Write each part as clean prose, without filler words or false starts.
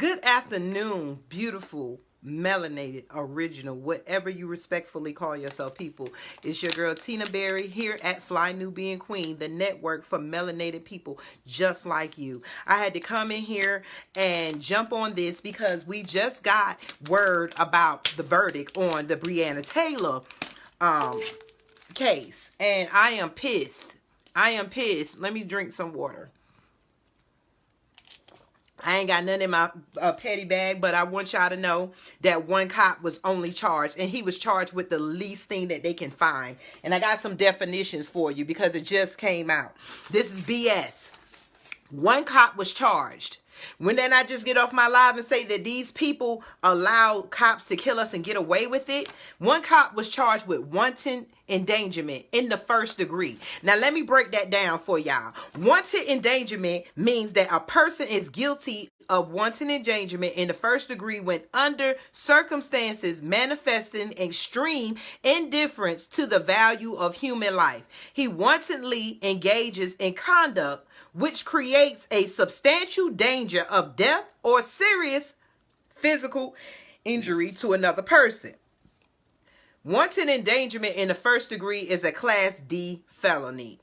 Good afternoon, beautiful, melanated, original, whatever you respectfully call yourself, people. It's your girl Tina Berry here at Fly Nubian Queen, the network for melanated people just like you. I had to come in here and jump on this because we just got word about the verdict on the Breonna Taylor case, and I am pissed. I am pissed. Let me drink some water. I ain't got nothing in my petty bag, but I want y'all to know that one cop was only charged, and he was charged with the least thing that they can find. And I got some definitions for you because it just came out. This is BS. One cop was charged. When then I just get off my live and say that these people allow cops to kill us and get away with it. One cop was charged with wanton endangerment in the first degree. Now let me break that down for y'all. Wanton endangerment means that a person is guilty of wanton endangerment in the first degree when under circumstances manifesting extreme indifference to the value of human life. He wantonly engages in conduct which creates a substantial danger of death or serious physical injury to another person. Wanton endangerment in the first degree is a Class D felony.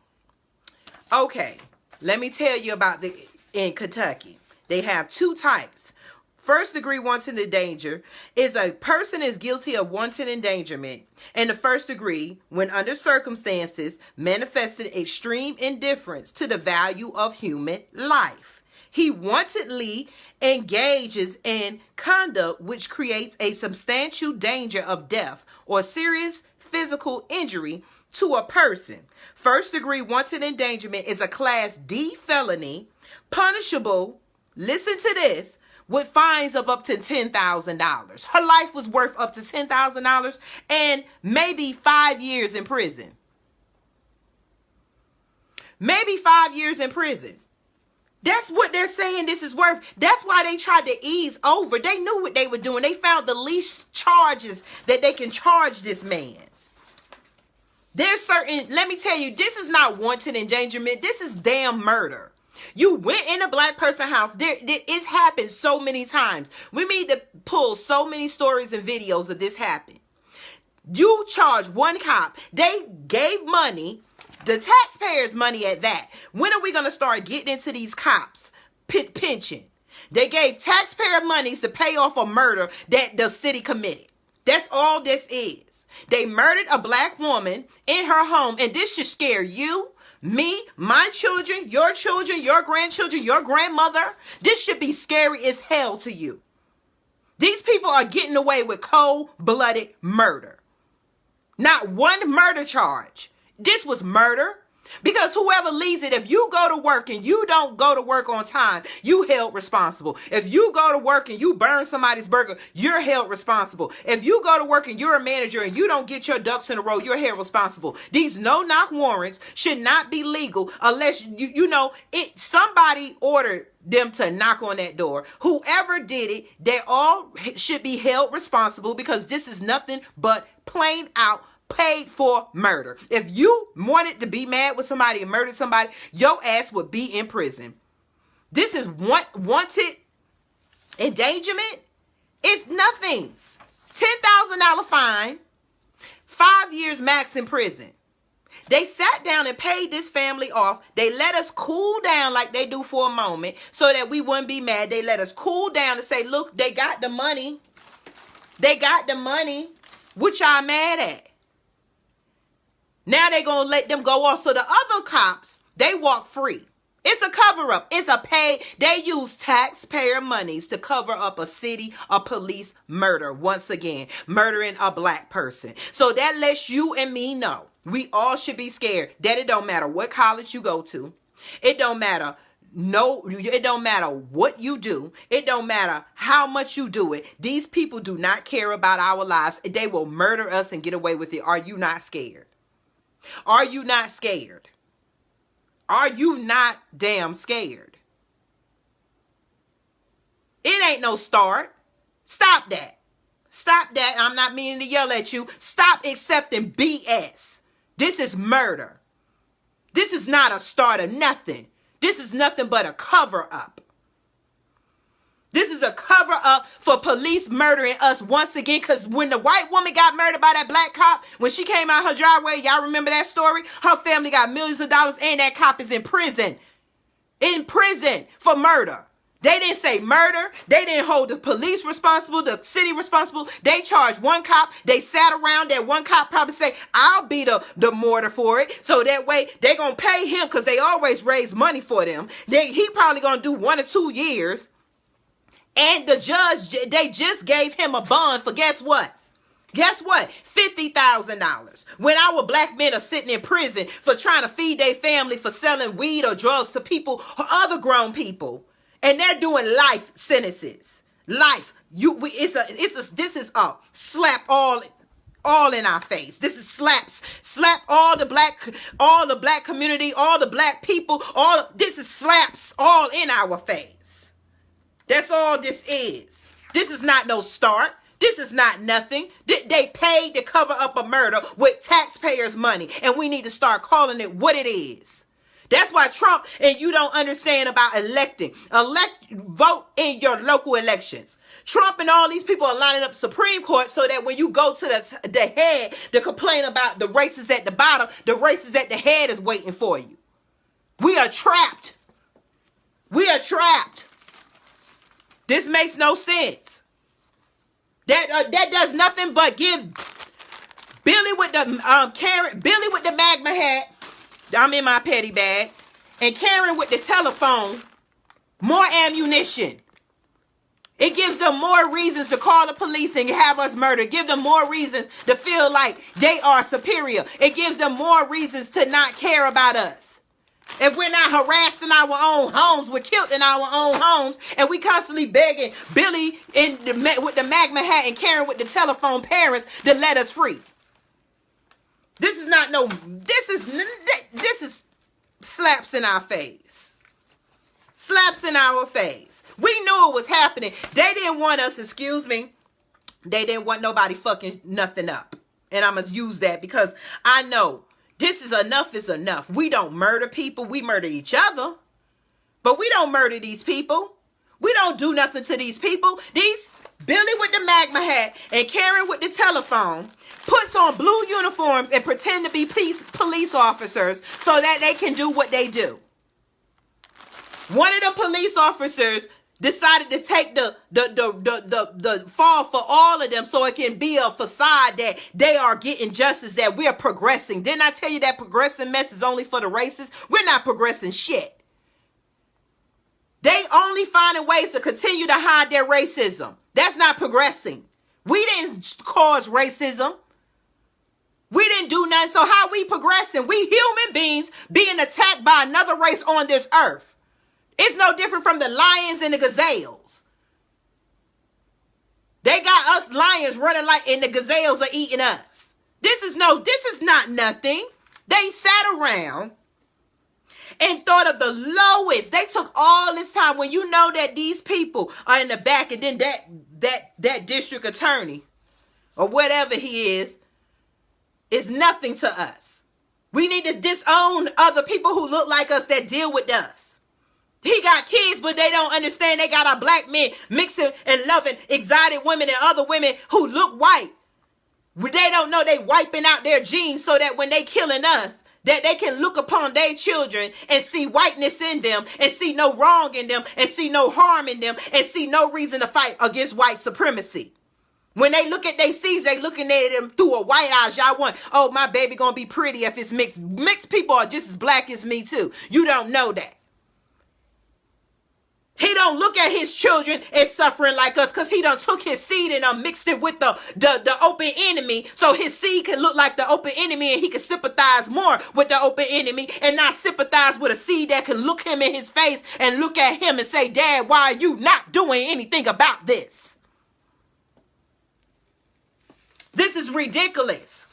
Okay, let me tell you about in Kentucky. They have two types. First degree wanton endanger is a person is guilty of wanton endangerment in the first degree when under circumstances manifesting extreme indifference to the value of human life. He wantonly engages in conduct which creates a substantial danger of death or serious physical injury to a person. First degree wanton endangerment is a Class D felony, punishable, listen to this, with fines of up to $10,000. Her life was worth up to $10,000 and maybe 5 years in prison. Maybe 5 years in prison. That's what they're saying this is worth. That's why they tried to ease over. They knew what they were doing. They found the least charges that they can charge this man. There's certain, let me tell you, this is not wanton endangerment. This is damn murder. You went in a black person's house. It's happened so many times. We need to pull so many stories and videos of this happen. You charge one cop. They gave money, the taxpayers' money at that. When are we going to start getting into these cops' pension? They gave taxpayer monies to pay off a murder that the city committed. That's all this is. They murdered a black woman in her home, and this should scare you, me, my children, your grandchildren, your grandmother. This should be scary as hell to you. These people are getting away with cold-blooded murder. Not one murder charge. This was murder. Because whoever leads it, if you go to work and you don't go to work on time, you held responsible. If you go to work and you burn somebody's burger, you're held responsible. If you go to work and you're a manager and you don't get your ducks in a row, you're held responsible. These no-knock warrants should not be legal unless somebody ordered them to knock on that door. Whoever did it, they all should be held responsible because this is nothing but plain out paid for murder. If you wanted to be mad with somebody and murdered somebody, your ass would be in prison. This is wanted endangerment. It's nothing. $10,000 fine, 5 years max in prison. They sat down and paid this family off. They let us cool down like they do for a moment so that we wouldn't be mad. They let us cool down and say, look, they got the money. They got the money. What y'all mad at? Now they're going to let them go off. So the other cops, they walk free. It's a cover-up. It's a pay. They use taxpayer monies to cover up a city or police murder. Once again, murdering a black person. So that lets you and me know. We all should be scared that it don't matter what college you go to. It don't matter. No, it don't matter what you do. It don't matter how much you do it. These people do not care about our lives. They will murder us and get away with it. Are you not scared? Are you not scared? Are you not damn scared? It ain't no start. Stop that. Stop that. I'm not meaning to yell at you. Stop accepting BS. This is murder. This is not a start of nothing. This is nothing but a cover up. This is a cover up for police murdering us once again. Because when the white woman got murdered by that black cop, when she came out her driveway, y'all remember that story? Her family got millions of dollars and that cop is in prison. In prison for murder. They didn't say murder. They didn't hold the police responsible, the city responsible. They charged one cop. They sat around. That one cop probably say, I'll be the martyr for it. So that way they going to pay him because they always raise money for them. He probably going to do 1 or 2 years. And the judge, they just gave him a bond for guess what? Guess what? $50,000. When our black men are sitting in prison for trying to feed their family, for selling weed or drugs to people, or other grown people, and they're doing life sentences. Life. This is a slap all in our face. This is slap all the black community, all the black people, this is slaps all in our face. That's all this is. This is not no start. This is not nothing. They paid to cover up a murder with taxpayers' money. And we need to start calling it what it is. That's why Trump, and you don't understand about electing. Vote in your local elections. Trump and all these people are lining up Supreme Court so that when you go to the head to complain about the races at the bottom, the races at the head is waiting for you. We are trapped. We are trapped. This makes no sense. That does nothing but give Billy with the Magma hat. I'm in my petty bag. And Karen with the telephone more ammunition. It gives them more reasons to call the police and have us murdered. Give them more reasons to feel like they are superior. It gives them more reasons to not care about us. If we're not harassed in our own homes, we're killed in our own homes, and we constantly begging Billy with the Magma hat and Karen with the telephone parents to let us free. This is not no, this is slaps in our face. Slaps in our face. We knew it was happening. They didn't want us, they didn't want nobody fucking nothing up. And I'm going to use that because I know this is enough. We don't murder people. We murder each other. But we don't murder these people. We don't do nothing to these people. These Billy with the Magma hat and Karen with the telephone puts on blue uniforms and pretend to be police officers so that they can do what they do. One of the police officers decided to take the fall for all of them so it can be a facade that they are getting justice, that we're progressing. Didn't I tell you that progressing mess is only for the racists? We're not progressing shit. They only finding ways to continue to hide their racism. That's not progressing. We didn't cause racism. We didn't do nothing. So how we progressing? We human beings being attacked by another race on this earth. It's no different from the lions and the gazelles. They got us lions running like, and the gazelles are eating us. This is not nothing. They sat around and thought of the lowest. They took all this time when you know that these people are in the back, and then that district attorney or whatever he is nothing to us. We need to disown other people who look like us that deal with us. He got kids, but they don't understand. They got our black men mixing and loving exotic women and other women who look white. They don't know they wiping out their genes so that when they killing us, that they can look upon their children and see whiteness in them and see no wrong in them and see no harm in them and see no reason to fight against white supremacy. When they look at their seeds, they looking at them through a white eyes. Y'all want, oh, my baby gonna be pretty if it's mixed. Mixed people are just as black as me too. You don't know that. He don't look at his children as suffering like us because he done took his seed and mixed it with the open enemy so his seed can look like the open enemy and he can sympathize more with the open enemy and not sympathize with a seed that can look him in his face and look at him and say, Dad, why are you not doing anything about this? This is ridiculous.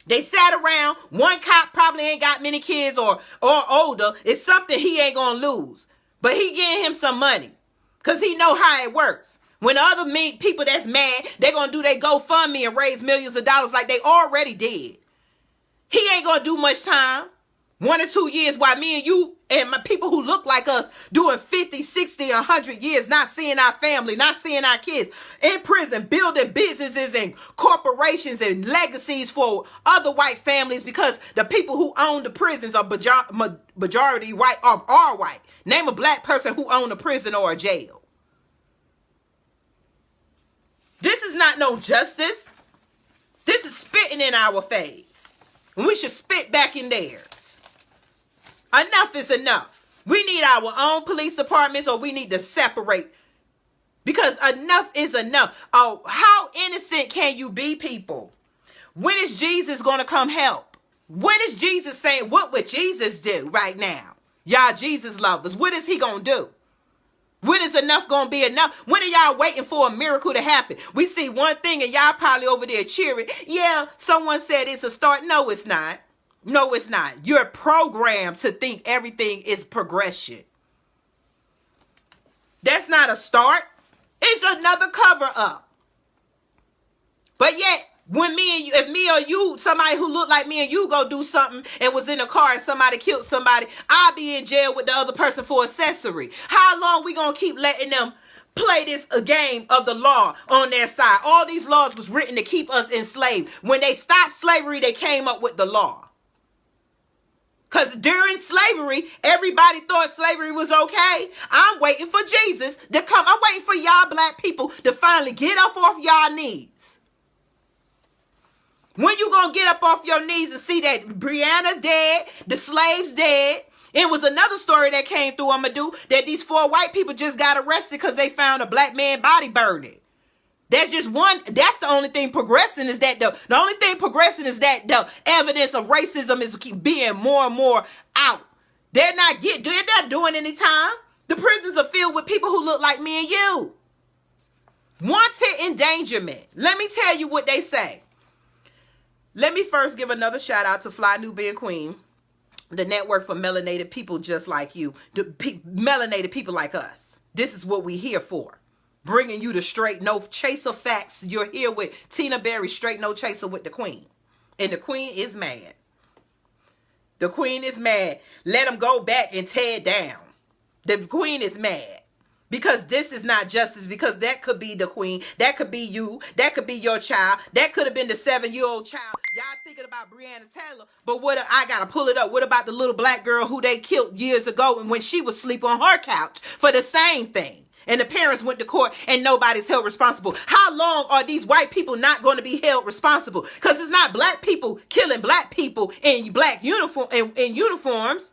They sat around. One cop probably ain't got many kids or older. It's something he ain't gonna lose. But he getting him some money because he know how it works. When other people that's mad, they're going to do their GoFundMe and raise millions of dollars like they already did. He ain't going to do much time. 1 or 2 years while me and you And my people who look like us doing 50, 60, 100 years, not seeing our family, not seeing our kids in prison, building businesses and corporations and legacies for other white families because the people who own the prisons are majority white or are white. Name a black person who own a prison or a jail. This is not no justice. This is spitting in our face. And we should spit back in theirs. Enough is enough. We need our own police departments or we need to separate. Because enough is enough. Oh, how innocent can you be, people? When is Jesus going to come help? When is Jesus saying, what would Jesus do right now? Y'all Jesus lovers, what is he going to do? When is enough going to be enough? When are y'all waiting for a miracle to happen? We see one thing and y'all probably over there cheering. Yeah, someone said it's a start. No, it's not. No, it's not. You're programmed to think everything is progression. That's not a start. It's another cover up. But yet, when me and you, if me or you, somebody who looked like me and you go do something and was in a car and somebody killed somebody, I'll be in jail with the other person for accessory. How long we gonna keep letting them play this a game of the law on their side? All these laws was written to keep us enslaved. When they stopped slavery, they came up with the law. Because during slavery, everybody thought slavery was okay. I'm waiting for Jesus to come. I'm waiting for y'all black people to finally get up off y'all knees. When you gonna get up off your knees and see that Breonna dead, the slaves dead? It was another story that came through Amadou that these 4 white people just got arrested because they found a black man body burning. That's just one. That's the only thing progressing is that the only thing progressing is that the evidence of racism is being more and more out. They're not doing any time. The prisons are filled with people who look like me and you. Wanton endangerment. Let me tell you what they say. Let me first give another shout out to Fly Nubian Queen, the network for melanated people just like you, melanated people like us. This is what we here for. Bringing you the straight, no chaser facts. You're here with Tina Berry, straight no chaser with the queen. And the queen is mad. The queen is mad. Let them go back and tear it down. The queen is mad. Because this is not justice. Because that could be the queen. That could be you. That could be your child. That could have been the 7-year-old child. Y'all thinking about Breonna Taylor. But I got to pull it up. What about the little black girl who they killed years ago and when she was asleep on her couch for the same thing? And the parents went to court and nobody's held responsible. How long are these white people not going to be held responsible? Because it's not black people killing black people in black uniforms.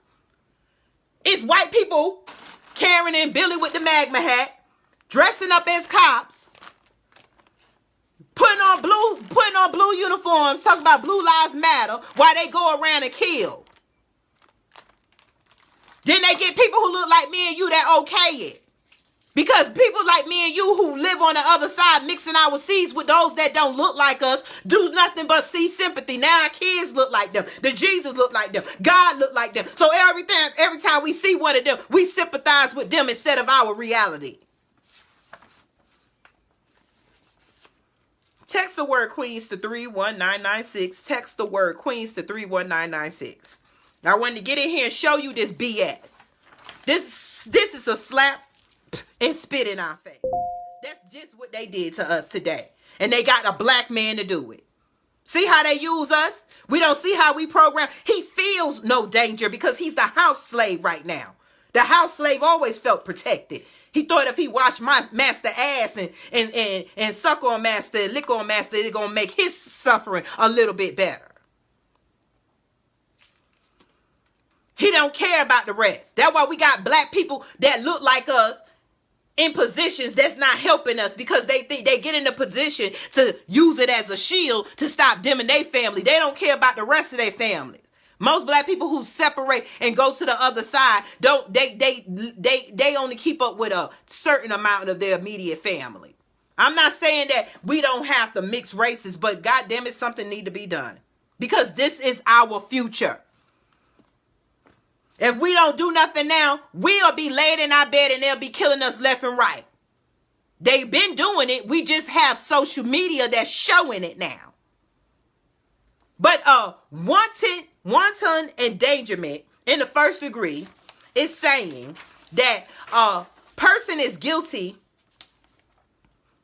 It's white people, Karen and Billy with the magma hat, dressing up as cops, putting on blue uniforms, talking about Blue Lives Matter while they go around and kill. Then they get people who look like me and you that okay it. Because people like me and you who live on the other side mixing our seeds with those that don't look like us do nothing but see sympathy. Now our kids look like them. The Jesus look like them. God look like them. So every time we see one of them, we sympathize with them instead of our reality. Text the word Queens to 31996. Text the word Queens to 31996. Now I wanted to get in here and show you this BS. This is a slap and spit in our face. That's just what they did to us today. And they got a black man to do it. See how they use us? We don't see how we program. He feels no danger because he's the house slave right now. The house slave always felt protected. He thought if he watched my master ass and suck on master and lick on master, it's going to make his suffering a little bit better. He don't care about the rest. That's why we got black people that look like us in positions that's not helping us because they think they get in a position to use it as a shield to stop them and their family. They don't care about the rest of their families. Most black people who separate and go to the other side they only keep up with a certain amount of their immediate family. I'm not saying that we don't have to mix races, but goddamn it, something need to be done because this is our future. If we don't do nothing now, we'll be laying in our bed and they'll be killing us left and right. They've been doing it. We just have social media that's showing it now. But wanton endangerment in the first degree It's saying that a person is guilty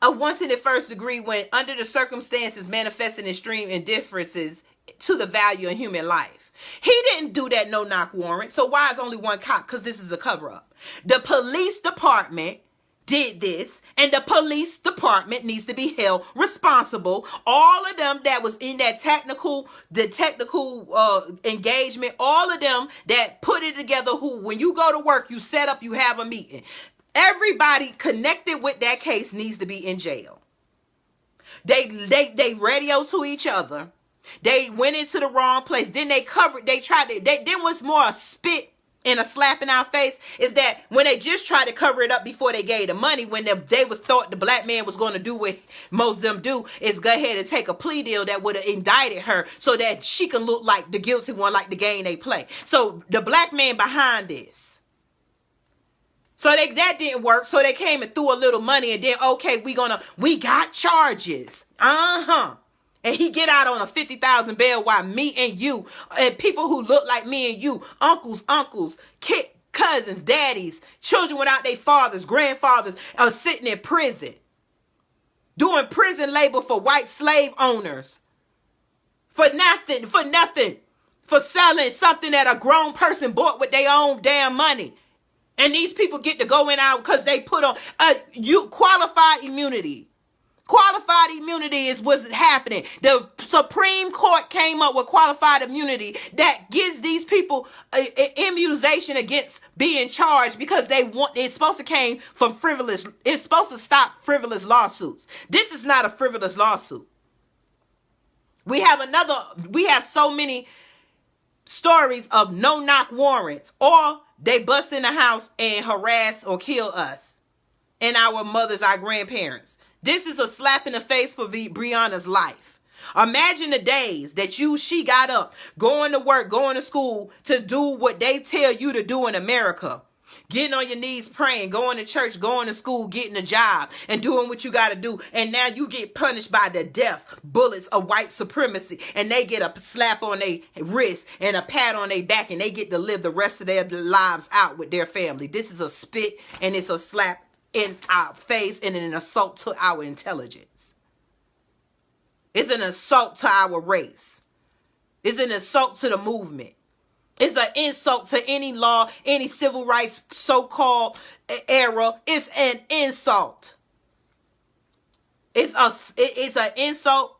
of wanton in first degree when under the circumstances manifesting extreme indifferences to the value of human life. He didn't do that no-knock warrant. So why is only one cop? Because this is a cover-up. The police department did this, and the police department needs to be held responsible. All of them that was in that technical engagement, all of them that put it together, who when you go to work, you set up, you have a meeting. Everybody connected with that case needs to be in jail. They radio to each other. They went into the wrong place. Then they covered, then what's more a spit and a slap in our face is that when they just tried to cover it up before they gave the money, when they was thought the black man was going to do what most of them do, is go ahead and take a plea deal that would have indicted her so that she can look like the guilty one, like the game they play. So the black man behind this. So that didn't work. So they came and threw a little money, and then, okay, we got charges. And he get out on a 50,000 bail while me and you and people who look like me and you, uncles, cousins, daddies, children without their fathers, grandfathers, are sitting in prison. Doing prison labor for white slave owners. For nothing. For selling something that a grown person bought with their own damn money. And these people get to go in out because they put on qualified immunity. Qualified immunity is what's happening. The Supreme Court came up with qualified immunity that gives these people immunization against being charged because it's supposed to came from frivolous. It's supposed to stop frivolous lawsuits. This is not a frivolous lawsuit. We have so many stories of no-knock warrants, or they bust in the house and harass or kill us and our mothers, our grandparents. This is a slap in the face for Breonna's life. Imagine the days that she got up, going to work, going to school to do what they tell you to do in America. Getting on your knees, praying, going to church, going to school, getting a job, and doing what you got to do. And now you get punished by the death bullets of white supremacy. And they get a slap on their wrist and a pat on their back, and they get to live the rest of their lives out with their family. This is a spit, and it's a slap in our face and an assault to our intelligence. It's an assault to our race. It's an assault to the movement. It's an insult to any law, any civil rights so-called era. It's an insult. It's an insult.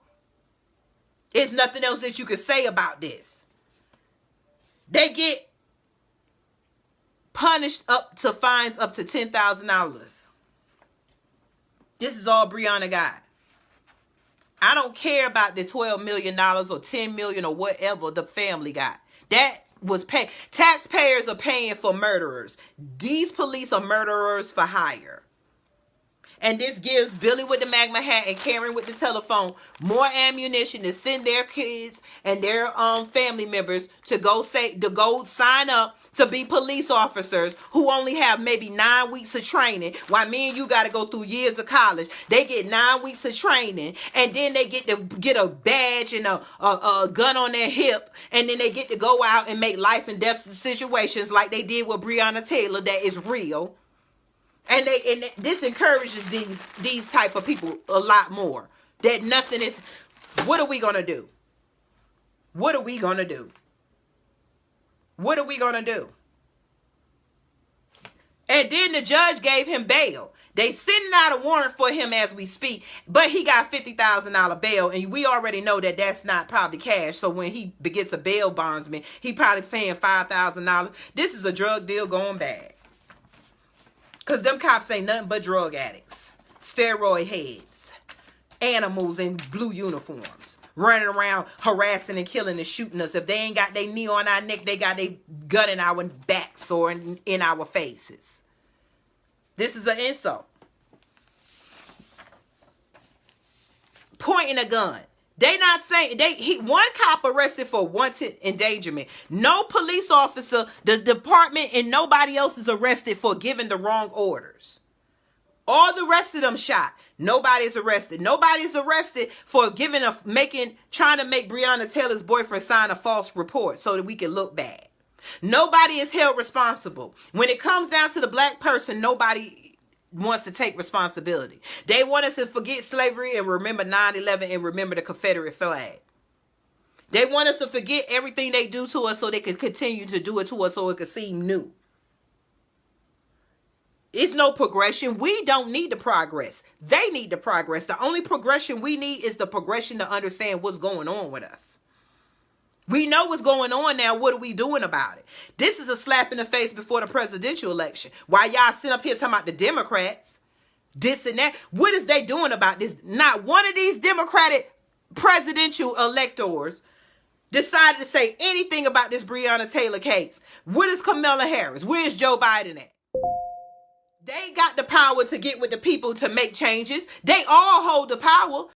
There's nothing else that you could say about this. They get punished up to fines up to $10,000. This is all Breonna got. I don't care about the $12 million or $10 million or whatever the family got. That was paid. Taxpayers are paying for murderers. These police are murderers for hire. And this gives Billy with the magma hat and Karen with the telephone more ammunition to send their kids and their family members to go sign up to be police officers who only have maybe 9 weeks of training, while me and you got to go through years of college. They get 9 weeks of training, and then they get to get a badge and a gun on their hip, and then they get to go out and make life and death situations like they did with Breonna Taylor. That is real. And this encourages these type of people a lot more. That nothing is. What are we gonna do? What are we gonna do? What are we gonna do? And then the judge gave him bail. They sending out a warrant for him as we speak, but he got $50,000 bail, and we already know that that's not probably cash. So when he gets a bail bondsman, he probably paying $5,000. This is a drug deal going bad. Because them cops ain't nothing but drug addicts, steroid heads, animals in blue uniforms, running around harassing and killing and shooting us. If they ain't got their knee on our neck, they got their gun in our backs or in our faces. This is an insult. Pointing a gun. They not saying one cop arrested for wanton endangerment. No police officer, the department, and nobody else is arrested for giving the wrong orders. All the rest of them shot. Nobody's arrested. Nobody's arrested for trying to make Breonna Taylor's boyfriend sign a false report so that we can look bad. Nobody is held responsible. When it comes down to the black person, nobody wants to take responsibility. They want us to forget slavery and remember 9/11 and remember the Confederate flag. They want us to forget everything they do to us so they can continue to do it to us so it could seem new. It's no progression. We don't need the progress. They need the progress. The only progression we need is the progression to understand what's going on with us. We know what's going on now. What are we doing about it? This is a slap in the face before the presidential election. While y'all sit up here talking about the Democrats, this and that. What is they doing about this? Not one of these Democratic presidential electors decided to say anything about this Breonna Taylor case. What is Kamala Harris? Where's Joe Biden at? They got the power to get with the people to make changes. They all hold the power.